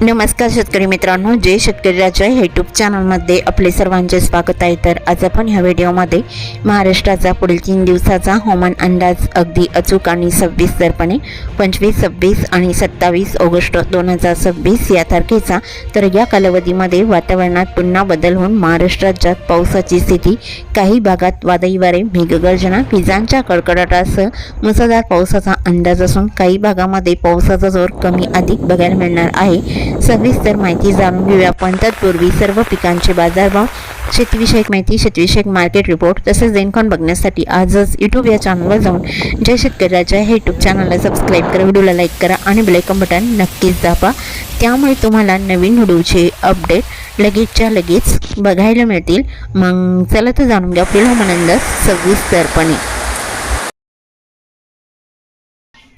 नमस्कार शेतकरी मित्रांनो, जय शेतकरी राजा यूट्यूब चॅनलमध्ये आपले सर्वांचे स्वागत आहे। तर आज आपण ह्या व्हिडिओमध्ये महाराष्ट्राचा पुढील 3 दिवसाचा हवामान अंदाज अगदी अचूक आणि सविस्तरपणे 25, 26 आणि 27 ऑगस्ट 2026 या तारखेचा, तर या कालावधीमध्ये वातावरणात पुन्हा बदल होऊन महाराष्ट्र राज्यात पावसाची स्थिती, काही भागात वादळी वारे, मेघगर्जना, विजांच्या कडकडाटासह मुसळधार पावसाचा अंदाज असून काही भागामध्ये पावसाचा जोर कमी अधिक बघायला मिळणार आहे। सविस्तर माहिती जाणून घेऊया, पण तत्पूर्वी सर्व पिकांचे बाजारभाव, शेतीविषयक माहिती, शेतीविषयक मार्केट रिपोर्ट तसेच देणखण बघण्यासाठी आजच यूट्यूब या चॅनलवर जाऊन जय शेतकरी राजा हे यूट्यूब चॅनलला सबस्क्राईब करा, व्हिडिओला लाईक करा आणि बेल आयकॉन बटन नक्कीच दाबा। त्यामुळे तुम्हाला नवीन व्हिडिओचे अपडेट लगेचच्या लगेच बघायला मिळतील। मग चला तर जाणून घ्या पुढील हवामान अंदाज सविस्तरपणे।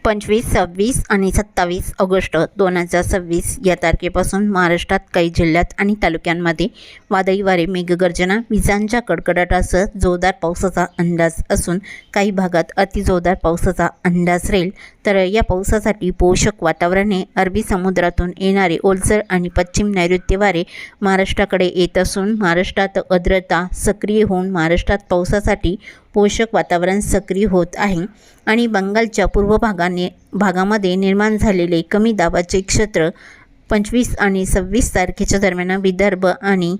25, 26 आणि 27 ऑगस्ट 2026 या तारखेपासून महाराष्ट्रात काही जिल्ह्यात आणि तालुक्यांमध्ये वादळी वारे, मेघगर्जना, विजांच्या कडकडाटासह जोरदार पावसाचा अंदाज असून काही भागात अतिजोरदार पावसाचा अंदाज राहील। तर या पावसासाठी पोषक वातावरणे, अरबी समुद्रातून येणारे ओलसर आणि पश्चिम नैऋत्य वारे महाराष्ट्राकडे येत असून महाराष्ट्रात आर्द्रता सक्रिय होऊन महाराष्ट्रात पावसासाठी पोषक वातावरण सक्रिय होत आहे आणि बंगालच्या पूर्व भागामध्ये निर्माण झालेले कमी दाबाचे क्षेत्र 25 आणि 26 तारखेच्या दरम्यान विदर्भ आणि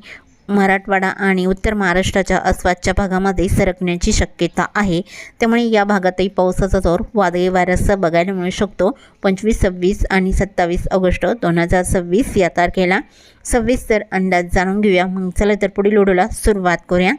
मराठवाडा आणि उत्तर महाराष्ट्राच्या आसपासच्या भागामध्ये सरकण्याची शक्यता आहे। त्यामुळे या भागातही पावसाचा जोर वादळी वाऱ्यासह बघायला मिळू शकतो। 25, 26 आणि 27 ऑगस्ट 2026 या तारखेला सविस्तर अंदाज जाणून घेऊया। मग चला तर पुढील व्हिडिओला सुरुवात करूया।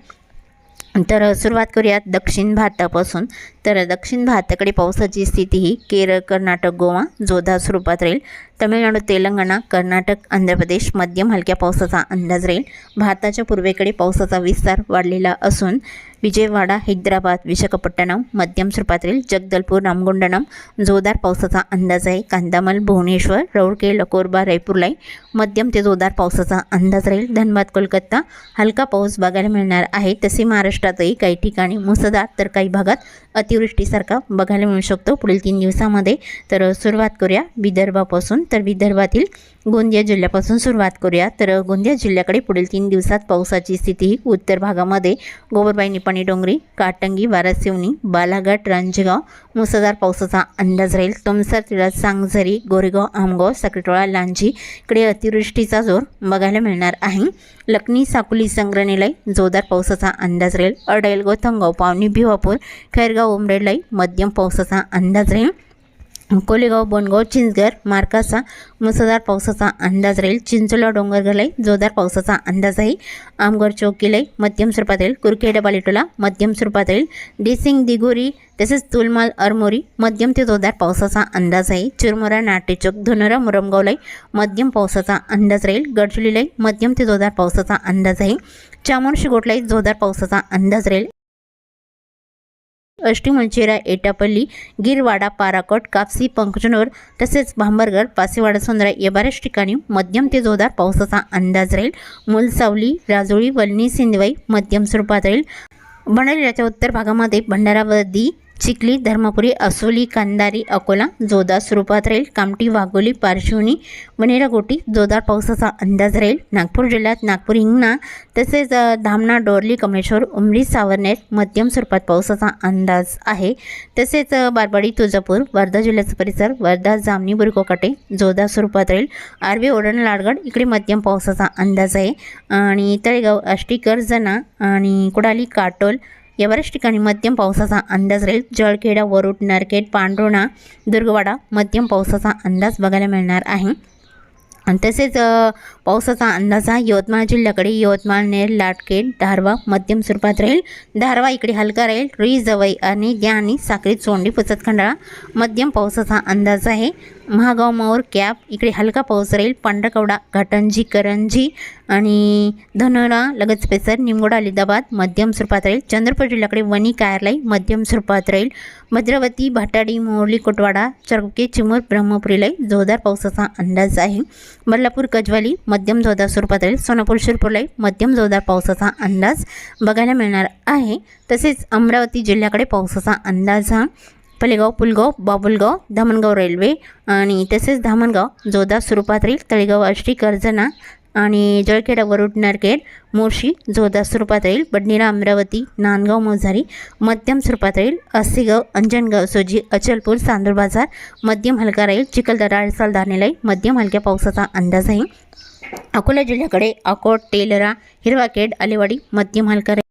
तर सुरुवात करूयात दक्षिण भारतापासून। तर दक्षिण भारताकडे पावसाची स्थिती ही केरळ, कर्नाटक, गोवा जोरदार स्वरूपात राहील। तमिळनाडू, तेलंगणा, कर्नाटक, आंध्र प्रदेश मध्यम हलक्या पावसाचा अंदाज राहील। भारताच्या पूर्वेकडे पावसाचा विस्तार वाढलेला असून विजयवाडा, हैदराबाद, विशाखापट्टणम मध्यम स्वरूपात राहील। जगदलपूर, रामगुंडम जोरदार पावसाचा अंदाज आहे। कांदामल, भुवनेश्वर, रौरकेला, कोरबा, रायपूरलाही मध्यम ते जोरदार पावसाचा अंदाज राहील। धनबाद, कोलकाता हलका पाऊस बघायला मिळणार आहे। तसे महाराष्ट्रातही काही ठिकाणी मुसळधार तर काही भागात अतिवृष्टीसारखा बघायला मिळू शकतो पुढील 3 दिवसामध्ये। तर सुरुवात करूया विदर्भापासून। तर विदर्भातील गोंदिया जिल्ह्यापासून सुरुवात करूया। तर गोंदिया जिल्ह्याकडे पुढील 3 दिवसात पावसाची स्थिती ही उत्तर भागामध्ये गोबरबाई, निपाणी, डोंगरी, काटंगी, वारासिवनी, बालाघाट, रांजगाव मुसळधार पावसाचा अंदाज राहील। तुमसर, तिळा, सांगझरी, गोरेगाव, आमगाव, साखरटोळा, लांजी इकडे अतिवृष्टीचा जोर बघायला मिळणार आहे। लखनी, साकुली, संग्रहालय जोरदार पावसाचा अंदाज राहील। अडेल, गोथंगाव, पावनी, भिवापूर, खैरगाव, उमरेडलाई मध्यम पावसाचा अंदाज राहील। कोलेगाव, बोनगाव, चिंचघर, मार्कासा मुसळधार पावसाचा अंदाज राहील। चिंचोला, डोंगरगरलाई जोरदार पावसाचा अंदाज आहे। आमगड, चौकीलाई मध्यम स्वरूपात राहील। कुरखेडा, बालेटोला मध्यम स्वरूपात राहील। डिसिंग, दिगोरी तसेच तुलमाल, अरमोरी मध्यम ते जोरदार पावसाचा अंदाज आहे। चिरमुरा, नाटेचौक, धनोरा, मुरमगावलाई मध्यम पावसाचा अंदाज राहील। गडचिरोलीलाई मध्यम ते जोरदार पावसाचा अंदाज आहे। चामोर्शी, गोटलाई जोरदार पावसाचा अंदाज राहील। अष्टीमलचेरा, एटापल्ली, गिरवाडा, पाराकोट, कापसी, पंकजनूर तसेच भांबरगड, पासेवाडा, सोंदरा या बऱ्याच ठिकाणी मध्यम ते जोरदार पावसाचा अंदाज राहील। मुलसावली, राजोळी, वलनी, सिंधवाई मध्यम स्वरूपात राहील। भंडाऱ्याच्या उत्तर भागामध्ये भंडारा, वर्दी, चिखली, धर्मपुरी, असोली, कांदारी, अकोला जोरदार स्वरूपात राहील। कामठी, वाघोली, पारशिवनी, वनेरागोटी जोरदार पावसाचा अंदाज राहील। नागपूर जिल्ह्यात नागपूर, हिंगणा तसेच धामणा, डोरली, कमलेश्वर, उमरी, सावरनेर मध्यम स्वरूपात पावसाचा अंदाज आहे। तसेच बारबाडी, तुळजापूर, वर्धा जिल्ह्याचा परिसर, वर्धा, जामनी, बुरकोकाटे जोरदार स्वरूपात राहील। आर्वी, ओढण, लाडगड इकडे मध्यम पावसाचा अंदाज आहे। आणि तळेगाव, आष्टी, कर्जना आणि कुडाली, काटोल या बऱ्याच ठिकाणी मध्यम पावसाचा अंदाज राहील। जळखेडा, वरुड, नरखेड, पांडुर्णा, दुर्गवाडा मध्यम पावसाचा अंदाज बघायला मिळणार आहे। आणि तसेच पावसाचा अंदाज हा यवतमाळ जिल्ह्याकडे यवतमाळ, नेर, लाटखेड, धारवा मध्यम स्वरूपात राहील। धारवा इकडे हलका राहील। रुई, जवई आणि द्या आणि साखरी, चोंडी, पुसद, खंडाळा मध्यम पावसाचा अंदाज आहे। महागाव, मौर, कॅप इकडे हलका पाऊस राहील। पांढरकवडा, घाटंजी, करंजी आणि धनोरा लगत पेसर, निमगोडा, अलिदाबाद मध्यम स्वरूपात राहील। चंद्रपूर जिल्ह्याकडे वणी, कायरलाई मध्यम स्वरूपात राहील। भद्रावती, भाटाडी, मोरली, कोटवाडा, चरके, चिमूर, ब्रह्मपुरीलाई जोरदार पावसाचा अंदाज आहे। बल्लापूर, कजवाली मध्यम जोरदार स्वरूपात राहील। सोनापूर, शिरपूरलाई मध्यम जोरदार पावसाचा अंदाज बघायला मिळणार आहे। तसेच अमरावती जिल्ह्याकडे पावसाचा अंदाज हा पलेगाव, पुलगाव, बाबुलगाव, धामणगाव रेल्वे आणि तसेच धामणगाव जोरदार स्वरूपात राहील. तळेगाव, आष्टी, कर्जना आणि जळखेडा, वरुड, नरखेड, मोर्शी जोरदार स्वरूपात राहील. बडनेरा, अमरावती, नांदगाव, मोझारी मध्यम स्वरूपात राहील. असेगाव, अंजनगाव, सोजी, अचलपूर, चांदूर बाजार मध्यम हलका राहील. चिखलदरा, आळसाल, धानेलाई मध्यम हलक्या पावसाचा अंदाज आहे. अकोला जिल्ह्याकडे अकोट, तेलरा, हिरवाखेड, आलेवाडी मध्यम हलका राहील.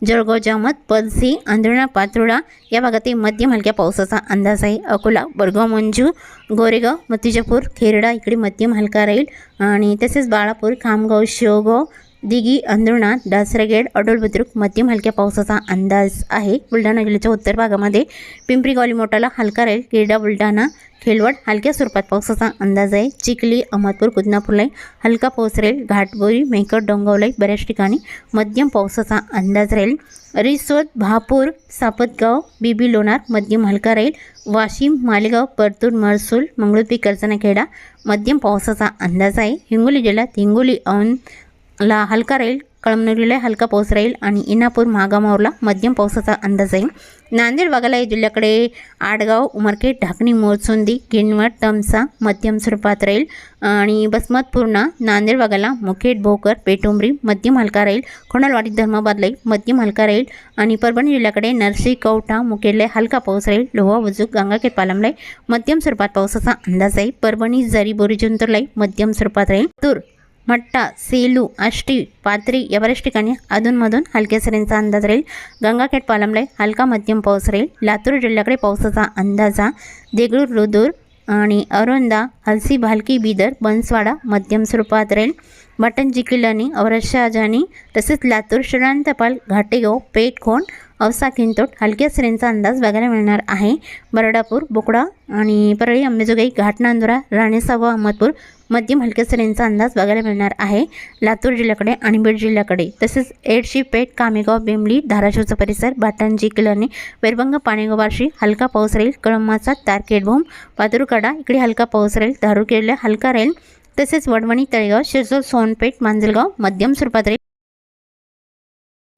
जळगाव, जामत, पलसी, आंधळा, पात्रोळा या भागात मध्यम हलक्या पावसाचा अंदाज आहे. अकोला, बडगाव, मंजू, गोरेगाव, मतिजापूर, खेरडा इकडे मध्यम हलका राहील. आणि तसेच बाळापूर, खामगाव, शेवगाव, दिघी, अंधुनाथ, दासरागेड, अडोल बुद्रुक मध्यम हलक्या पावसाचा अंदाज आहे. बुलढाणा जिल्ह्याच्या उत्तर भागामध्ये पिंपरी, गॉली, मोठाला हलका राहील. क्रीडा, बुलढाणा, खेलवड हलक्या स्वरूपात पावसाचा अंदाज आहे. चिखली, अहमदपूर, कुदनापूरलाई हलका पाऊस राहील. घाटबोरी, मेहकर, डोंगावलाई बऱ्याच ठिकाणी मध्यम पावसाचा अंदाज राहील. रिसोद, भापूर, सापतगाव, बीबी, लोणार मध्यम हलका राहील. वाशिम, मालेगाव, परतूर, महसूल, मंगळुपी, कर्जनाखेडा मध्यम पावसाचा अंदाज आहे. हिंगोली जिल्ह्यात हिंगोली, औंधला हलका राहील. कळमनुरीला हलका पाऊस राहील आणि इनापूर, महागामावरला मध्यम पावसाचा अंदाज आहे. नांदेड वाघाला जिल्ह्याकडे आडगाव, उमरखेड, ढाकणी, मोरचोंदी, किनवट, तमसा मध्यम स्वरूपात राहील. आणि बसमत, पूर्णा, नांदेड वाघाला मुखेड, भोकर, पेटुंबरी मध्यम हलका राहील. खोणालवाडी, धर्माबादलाई मध्यम हलका राहील. आणि परभणी जिल्ह्याकडे नरसी, कवठा, मुखेडला हलका पाऊस राहील. लोहा, बुजुक, गंगाखेड, पालमलाई मध्यम स्वरूपात पावसाचा अंदाज आहे. परभणी, जरी, बोरी, जिंतूरलाई मध्यम स्वरूपात राहील. तूर, मट्टा, सेलू, आष्टी, पाथरी या बऱ्याच ठिकाणी अधूनमधून हलक्या सरींचा अंदाज राहील. गंगाखेड, पालमलाई हलका मध्यम पाऊस राहील. लातूर जिल्ह्याकडे पावसाचा अंदाजा. देगलूर, रुदूर आणि औरंदा, हलसी, भालकी, बिदर, बनसवाडा मध्यम स्वरूपात राहील. बटन, चिखली, औरशाजानी तसेच लातूर, शरणतपाल, घाटेगाव, पेठ, खोंड, औसा, खिंतोट हलक्या सरींचा अंदाज बघायला मिळणार आहे. बरडापूर, बोकडा आणि परळी, अंबेजोगाई, घाटनांदुरा, राणेसाव, अहमदपूर मध्यम हलक्या सरींचा अंदाज बघायला मिळणार आहे. लातूर जिल्ह्याकडे आणि बीड जिल्ह्याकडे तसेच एडशी, पेठ, कामेगाव, बेंबली, धाराशिवचा परिसर, बाटण, चिखली, वैरभंग, पाणेगाव, बार्शी हलका पाऊस राहील. कळमाचा, तारखेड, भूम, पातुरकडा इकडे हलका पाऊस राहील. धारूरखेडला हलका राहील. तसेच वडवणी, तळेगाव, शिरसोल, सोनपेठ, मांजलगाव मध्यम स्वरूपात राहील.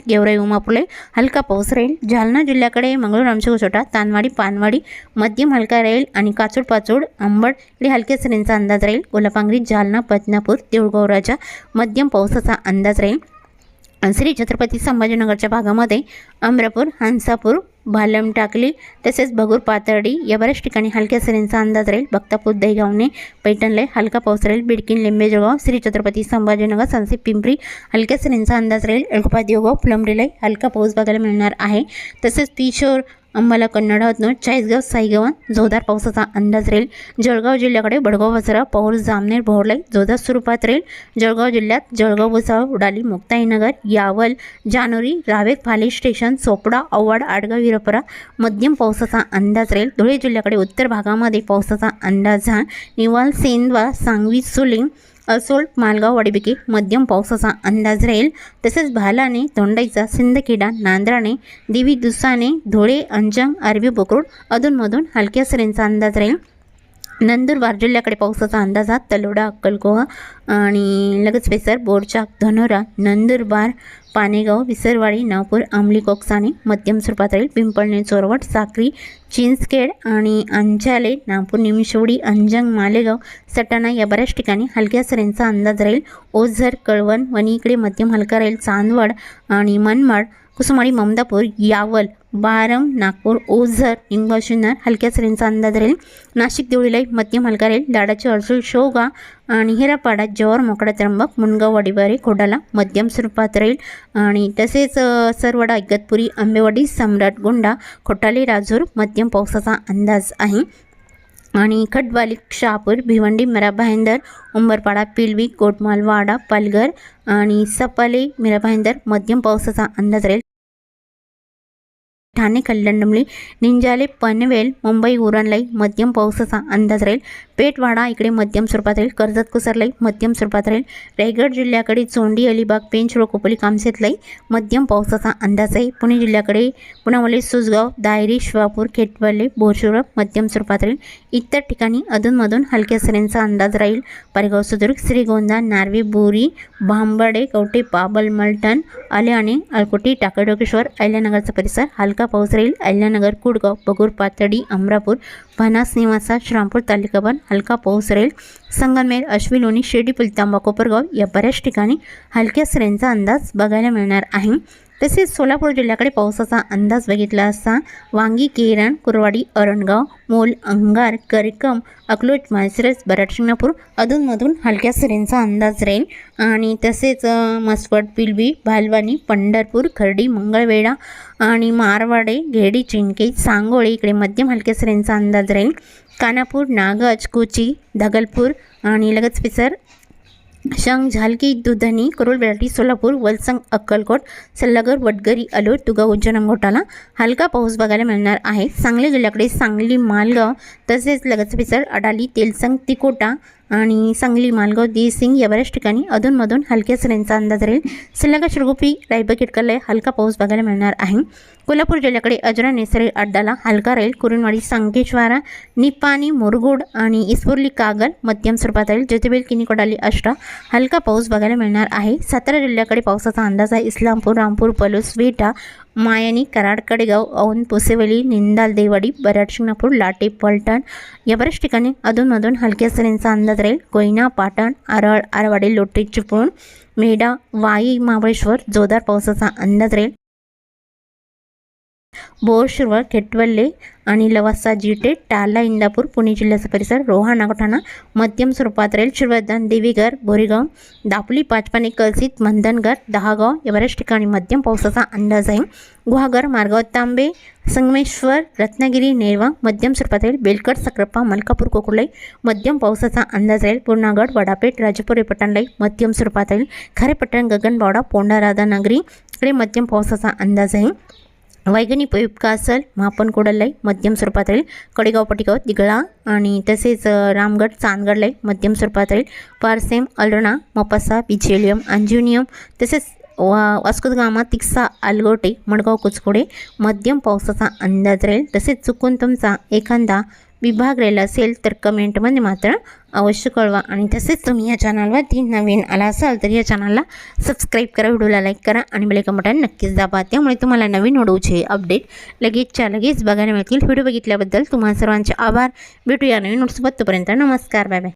गेवराई, उमापुले हलका पाऊस राहील. जालना जिल्ह्याकडे मंगळूर, आमचेगोचोटा, तानवाडी, पानवाडी मध्यम हलका राहील. आणि काचूड, पाचूड, अंबड इकडे हलक्या सरींचा अंदाज राहील. कोल्हापांगरी, जालना, बदनापूर, देऊळगाव राजा मध्यम पावसाचा अंदाज राहील. श्री छत्रपती संभाजीनगरच्या भागामध्ये अमरापूर, हंसापूर, भालम, टाकली तसेच भगूर, पाथर्डी या बऱ्याच ठिकाणी हलक्या सरींचा अंदाज राहील. बक्तापूर, दहीगावने, पैठणला हलका पाऊस राहील. बिडकीन, लिंबे, जळगाव, श्री छत्रपती संभाजीनगर, सांसी, पिंपरी हलक्या सरींचा अंदाज राहील. एळकोपा, देवगाव, फुलंब्रीला हलका पाऊस बघायला मिळणार आहे. तसेच पिशोर, अंबाला, कन्नड, हतनूर, चाळीसगाव, साईगाव जोरदार पावसाचा अंदाज राहील. जळगाव जिल्ह्याकडे बडगाव, वसरा, पौर, जामनेर, भोरलाई जोरदार स्वरूपात राहील. जळगाव जिल्ह्यात जळगाव, भुसावळ, उडाली, मुक्ताईनगर, यावल, जानोरी, रावेत, फाली स्टेशन, सोपडा, औवाड, आडगाव, हिरपरा मध्यम पावसाचा अंदाज राहील. धुळे जिल्ह्याकडे उत्तर भागामध्ये पावसाचा अंदाज हा. निवाल, सेंदवा, सांगवी, सुलिंग, असोल, मालगाव, वाडीबिके मध्यम पावसाचा अंदाज राहील. तसेच भालाने, तोंडाईचा, सिंदखेडा, नांद्राने, देवी, दुसाने, धुळे, अंजंग, अरबी, बोकरूड अधूनमधून हलक्या सरींचा अंदाज राहील. नंदुरबार जिल्ह्याकडे पावसाचा अंदाज हा. तलोडा, अक्कलकोहा आणि लगेच पेसर, बोरचाक, धनोरा, नंदुरबार, पानेगाव, विसरवाडी, नागपूर, आमली, कोकसाने मध्यम स्वरूपात राहील. पिंपळणे, चोरवट, साक्री, चिंचखेड आणि अंचाले, नागपूर, निमिषवडी, अंजंग, मालेगाव, सटाणा या बऱ्याच ठिकाणी हलक्या सरींचा अंदाज राहील. ओझर, कळवण, वणी इकडे मध्यम हलका राहील. चांदवड आणि मनमाड, कुसुमाडी, ममदापूर, यावल, बारम, नागपूर, ओझर, निंबाशिन्नर हलक्या सरींचा अंदाज राहील. नाशिक, देवळीलाई मध्यम हलका राहील. लाडाची, अर्जुल, शोगा आणि हिरापाडा, जव्हार, मोकडा, त्र्यंबक, मुनगाव, वाडीबारी, खोडाला मध्यम स्वरूपात राहील. आणि तसेच सरवडा, इगतपुरी, आंबेवाडी, सम्राट, गोंडा, खोटाले, राजूर मध्यम पावसाचा अंदाज आहे. आणि खडवाली, शहापूर, भिवंडी, मिरा भाईंदर, उंबरपाडा, पिलवी, कोटमाल, वाडा, पालघर आणि सपाले, मिरा भाईंदर मध्यम पावसाचा अंदाज राहील. ठाणे, कल्याणडमली, निंजाले, पनवेल, मुंबई, उरणलाई मध्यम पावसाचा अंदाज राहील. पेठवाडा इकडे मध्यम स्वरूपात राहील. कर्जत, कुसरलाई मध्यम स्वरूपात राहील. रायगड जिल्ह्याकडे चोंडी, अलिबाग, पेंच, खोपोली, कामसेतलाई मध्यम पावसाचा अंदाज आहे. पुणे जिल्ह्याकडे पुण्यामध्ये सुसगाव, दायरी, शिवापूर, खेटवाले, बोरशुर मध्यम स्वरूपात राहील. इतर ठिकाणी अधूनमधून हलक्या सरींचा अंदाज राहील. पारगाव, सुदुर्ग, श्रीगोंदा, नार्वे, बोरी, भांबडे, कवटे, बाबल, मलटण, आल्याने, अलकोटी, टाकळडोकेश्वर, अहिल्यानगरचा परिसर हलका हलका पाऊस राहील. अहिल्यानगर, कुडगाव, बगूर, पाथर्डी, अमरापूर, भानास, निवासा, श्रामपूर तालुक्यावर हलका पाऊस राहील. संगमनेर, अश्वी, लोणी, शिर्डी, पुलतांबा, कोपरगाव या बऱ्याच ठिकाणी हलक्या सरींचा अंदाज बघायला मिळणार आहे. तसेच सोलापूर जिल्ह्याकडे पावसाचा अंदाज बघितला असता वांगी, केरण, कुरवाडी, अरणगाव, मोल, अंगार, करकम, अकलूज, माळशिरस, बराड, शिंगणापूर अधूनमधून हलक्या सरींचा अंदाज राहील. आणि तसेच मसवड, पिलवी, भालवानी, पंढरपूर, खर्डी, मंगळवेढा आणि मारवाडे, घेडी, चिंके, सांगोळे इकडे मध्यम हलक्या सरींचा अंदाज राहील. कानापूर, नागज, कोची, धगलपूर आणि लगेच पिसर, शंग, झालकी, दुधनी, कुरुल, बेळटी, सोलापूर, वलसंग, अक्कलकोट, सल्लागर, वडगरी, अलोट, तुगाव, उज्जैन, घोटाला हलका पाऊस बघायला मिळणार आहे. सांगली जिल्ह्याकडे सांगली, मालगाव तसेच लगत पिसर, अडाली, तेलसंग, तिकोटा आणि सांगली, मालगाव, देसिंग या बऱ्याच ठिकाणी अधूनमधून हलक्या सरींचा अंदाज राहील. सल्लागा, शिरगोपी, रायबा, किटकरला हलका पाऊस बघायला मिळणार आहे. कोल्हापूर जिल्ह्याकडे अजरा, नेसरे, अड्डाला हलका राहील. कुरुंदवाडी, संकेश्वारा, निपाणी, मुरगुड आणि इस्पुर्ली, कागल मध्यम स्वरूपात राहील. ज्योतिबेल, किनीकोडाली, अष्टा हलका पाऊस बघायला मिळणार आहे. सातारा जिल्ह्याकडे पावसाचा अंदाज आहे. इस्लामपूर, रामपूर, पलूस, वेटा, मायानी, कराड, कडेगाव, औंध, पुसेवली, निंदाल, देवाडी, बराड, शिंगणापूर, लाटे, पलटण या बऱ्याच ठिकाणी अधूनमधून हलक्या सरींचा अंदाज राहील. कोयना, पाटण, आरळ, आरवाडे, लोटरी, चिपळूण, मेढा, वाई, महाबळेश्वर जोरदार पावसाचा अंदाज राहील. बोर, शिरवळ, खेटवल्ले आणि लवासा, जिटे, टाला, इंदापूर, पुणे जिल्ह्याचा परिसर, रोहा, नागठाणा मध्यम स्वरूपात राहील. शिरवर्धन, देवीगर, बोरेगाव, दापोली, पाचपाने, कलसीत, मंधनगर, दहागाव या बऱ्याच ठिकाणी मध्यम पावसाचा अंदाज आहे. गुहागर, मारगाव, तांबे, संगमेश्वर, रत्नागिरी, नेरवा मध्यम स्वरूपात राहील. बेलकट, सक्राप्पा, मलकापूर, कोकुलाई मध्यम पावसाचा अंदाज राहील. पूर्णागड, वडापेठ, राजापूर, पटाणलाई मध्यम स्वरूपात राहील. खारेपट्टण, गगनबावडा, पोंढा, राधानगरी इकडे मध्यम पावसाचा अंदाज आहे. वैगणी, पयुपका, असल, महापण, कोडलाई मध्यम स्वरूपात राहील. कडेगाव, पटिगाव, दिगळा आणि तसेच रामगड, चांदगडलाई मध्यम स्वरूपात राहील. पारसेम, अल्रणा, मपासा, बिचेलियम, अंजुनियम तसेच वास्कोदगामा, तिक्सा, आलगोटे, मडगाव, कुचकोडे मध्यम पावसाचा अंदाज राहील. तसेच चुकून तुमचा एखादा विभाग राहिला असेल तर कमेंटमध्ये मात्र अवश्य कळवा. आणि तसेच तुम्ही या चॅनलवरती नवीन आला असाल तर या चॅनलला सबस्क्राईब करा, व्हिडिओला लाईक करा आणि बेल आयकॉन बटन नक्कीच दाबा. त्यामुळे तुम्हाला नवीन व्हिडिओचे अपडेट लगेचच्या लगेच बघायला मिळतील. व्हिडिओ बघितल्याबद्दल तुम्हाला सर्वांचे आभार. भेटूया नवीन व्हिडिओसोबत. तोपर्यंत नमस्कार, बाय बाय.